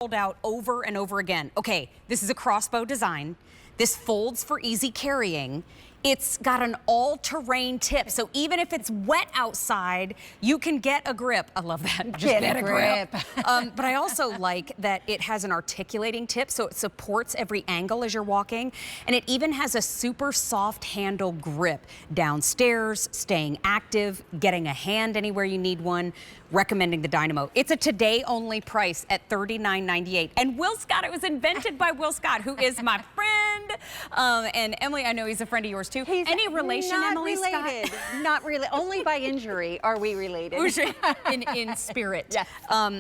Rolled out over and over again. Okay, this is a crossbow design. This folds for easy carrying. It's got an all-terrain tip, so even if it's wet outside, you can get a grip. I love that. Just get a grip. But I also like that it has an articulating tip, so it supports every angle as you're walking, and it even has a super soft handle grip downstairs, staying active, getting a hand anywhere you need one. Recommending the Dynamo. It's a today-only price at $39.98. And Will Scott, it was invented by Will Scott, who is my friend. And Emily, I know he's a friend of yours too. He's Any relation, not Emily related. Scott? Not really. Only by injury are we related. in spirit. Yes.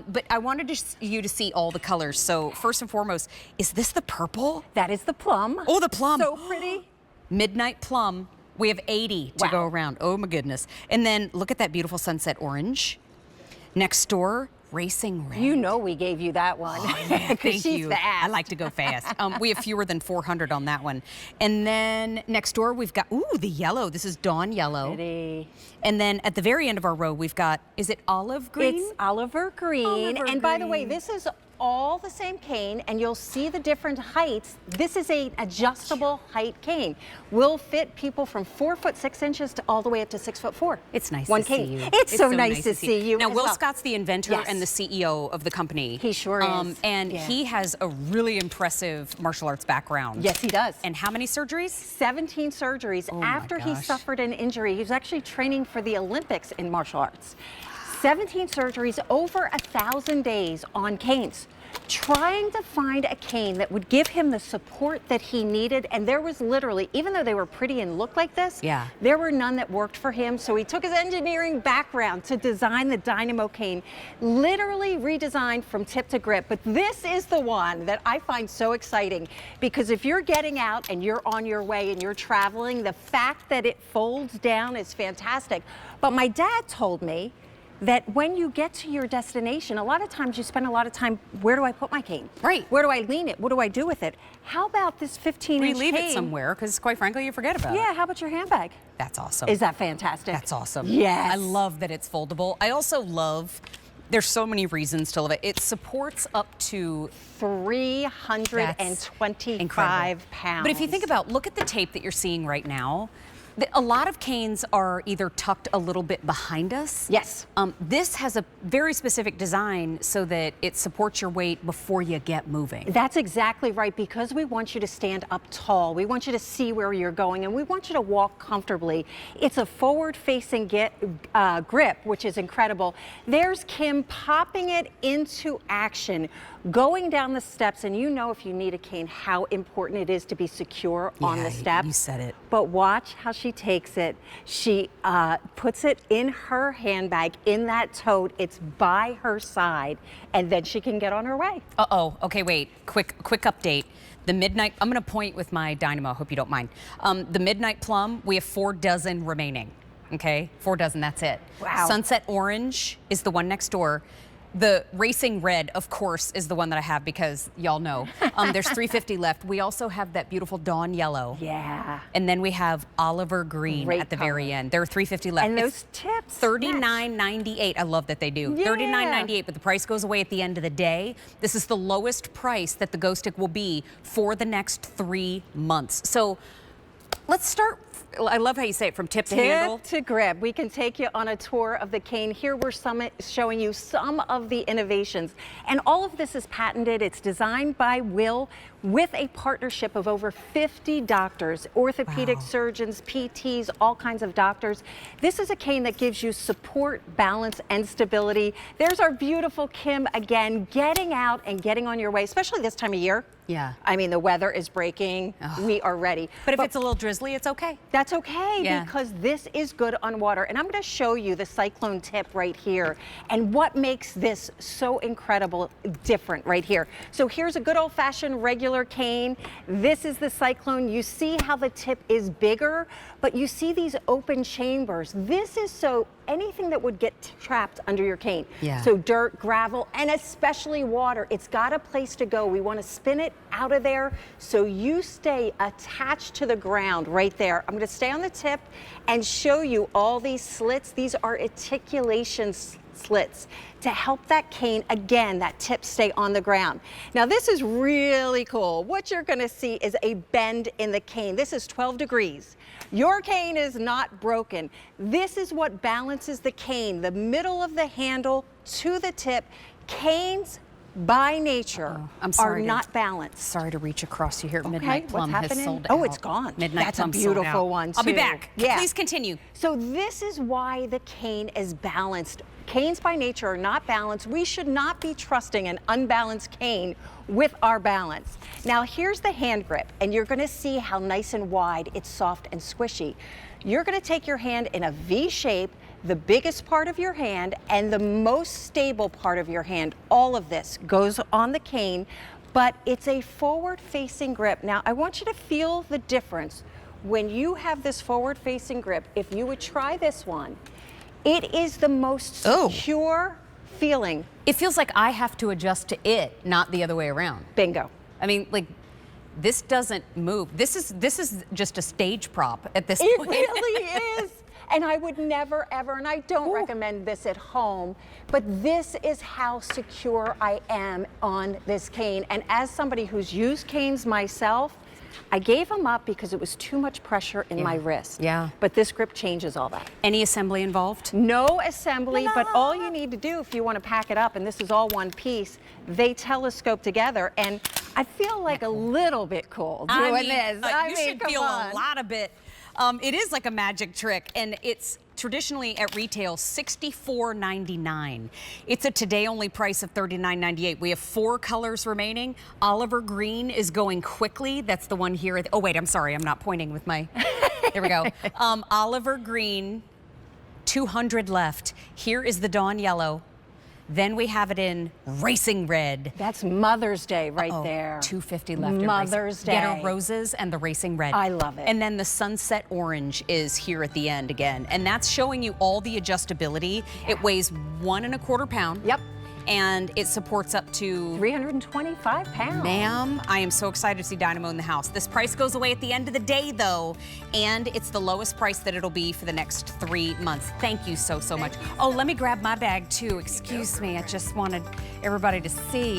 But I wanted you to see all the colors. So first and foremost, is this the purple? That is the plum. Oh, the plum. So pretty. Midnight plum. We have 80 to go around. Oh my goodness. And then look at that beautiful sunset orange. Next door, racing red. You know we gave you that one. Oh, yeah, thank she's you. fast. I like to go fast. We have fewer than 400 on that one. And then next door, we've got, ooh, the yellow. This is dawn yellow. Pretty. And then at the very end of our row, we've got, is it olive green? It's Oliver Green. And by the way, this is all the same cane, and you'll see the different heights. This is an adjustable height cane. Will fit people from 4'6" to all the way up to 6'4". It's nice One to cane. see you. It's so nice to see you. Now, as Will well. Scott's the inventor Yes. and the CEO of the company. He sure is. And Yeah. he has a really impressive martial arts background. Yes, he does. And how many surgeries? 17 surgeries. Oh my After he gosh. suffered an injury. He was actually training for the Olympics in martial arts. 17 surgeries, over 1,000 days on canes, trying to find a cane that would give him the support that he needed. And there was literally, even though they were pretty and looked like this, there were none that worked for him. So he took his engineering background to design the Dynamo cane, literally redesigned from tip to grip. But this is the one that I find so exciting, because if you're getting out and you're on your way and you're traveling, the fact that it folds down is fantastic. But my dad told me that when you get to your destination, a lot of times you spend a lot of time, where do I put my cane? Right. Where do I lean it? What do I do with it? How about this 15-inch cane? We leave it somewhere, because quite frankly, you forget about it. Yeah, how about your handbag? That's awesome. Is that fantastic? That's awesome. Yes. I love that it's foldable. I also love, there's so many reasons to love it. It supports up to 325 pounds. But if you think about, look at the tape that you're seeing right now. A lot of canes are either tucked a little bit behind us. Yes. This has a very specific design so that it supports your weight before you get moving. That's exactly right, because we want you to stand up tall. We want you to see where you're going, and we want you to walk comfortably. It's a forward-facing grip, which is incredible. There's Kim popping it into action, going down the steps, and you know, if you need a cane, how important it is to be secure on the steps. You said it. But watch how she takes it. She puts it in her handbag, in that tote. It's by her side, and then she can get on her way. Uh-oh. Okay, wait. Quick update. The midnight, I'm going to point with my Dynamo. I hope you don't mind. The midnight plum, we have 4 dozen remaining. Okay, 4 dozen, that's it. Wow. Sunset orange is the one next door. The racing red, of course, is the one that I have, because y'all know. There's 350 left. We also have that beautiful dawn yellow. Yeah. And then we have Oliver Green Great at the color. very end. There are 350 left. And It's those tips. $39.98. I love that they do. Yeah. $39.98, but the price goes away at the end of the day. This is the lowest price that the GoStick will be for the next 3 months. So let's start. I love how you say it, from tip to handle. Tip to grip. We can take you on a tour of the cane. Here we're showing you some of the innovations. And all of this is patented. It's designed by Will with a partnership of over 50 doctors, orthopedic surgeons, PTs, all kinds of doctors. This is a cane that gives you support, balance, and stability. There's our beautiful Kim again, getting out and getting on your way, especially this time of year. Yeah. I mean, the weather is breaking. We are ready. But if it's a little drizzly, it's okay. That's okay, because this is good on water. And I'm going to show you the Cyclone Tip right here and what makes this so incredible different right here. So here's a good old-fashioned regular cane. This is the Cyclone. You see how the tip is bigger, but you see these open chambers. This is so anything that would get trapped under your cane. Yeah. So dirt, gravel, and especially water. It's got a place to go. We want to spin it out of there so you stay attached to the ground right there. I'm going to stay on the tip and show you all these slits. These are articulation slits to help that cane, again, that tip stay on the ground. Now this is really cool. What you're gonna see is a bend in the cane. This is 12 degrees. Your cane is not broken. This is what balances the cane, the middle of the handle to the tip. Canes by nature are not balanced. Sorry to reach across you here. Okay, Midnight Plum what's has happening? sold out. Oh, it's gone. Midnight That's Plum a beautiful sold out. one, I'll be too. back. Yeah. Please continue. So this is why the cane is balanced. Canes by nature are not balanced. We should not be trusting an unbalanced cane with our balance. Now here's the hand grip, and you're gonna see how nice and wide, it's soft and squishy. You're gonna take your hand in a V shape, the biggest part of your hand and the most stable part of your hand. All of this goes on the cane, but it's a forward-facing grip. Now I want you to feel the difference when you have this forward-facing grip. If you would try this one, it is the most secure feeling. It feels like I have to adjust to it, not the other way around. Bingo. I mean, like, this doesn't move. This is just a stage prop at this It point. really is. And I would never, ever, and I don't recommend this at home, but this is how secure I am on this cane. And as somebody who's used canes myself, I gave them up because it was too much pressure in my wrist. Yeah. But this grip changes all that. Any assembly involved? No assembly, but all you need to do if you want to pack it up, and this is all one piece, they telescope together, and I feel like a little bit cool doing this. I You mean, should come feel on. a lot of it. It is like a magic trick, and it's traditionally at retail $64.99. It's a today only price of $39.98. We have 4 colors remaining. Oliver green is going quickly. That's the one here. Oh wait, I'm sorry, I'm not pointing with my. There we go. Oliver green, 200 left. Here is the dawn yellow. Then we have it in racing red. That's Mother's Day right there. 250 left. Mother's Day. Ghetto roses and the racing red. I love it. And then the sunset orange is here at the end again. And that's showing you all the adjustability. It weighs 1¼ pound. Yep. And it supports up to 325 pounds. Ma'am, I am so excited to see Dynamo in the house. This price goes away at the end of the day, though, and it's the lowest price that it'll be for the next 3 months. Thank you so much. Oh, let me grab my bag, too. Excuse me. I just wanted everybody to see.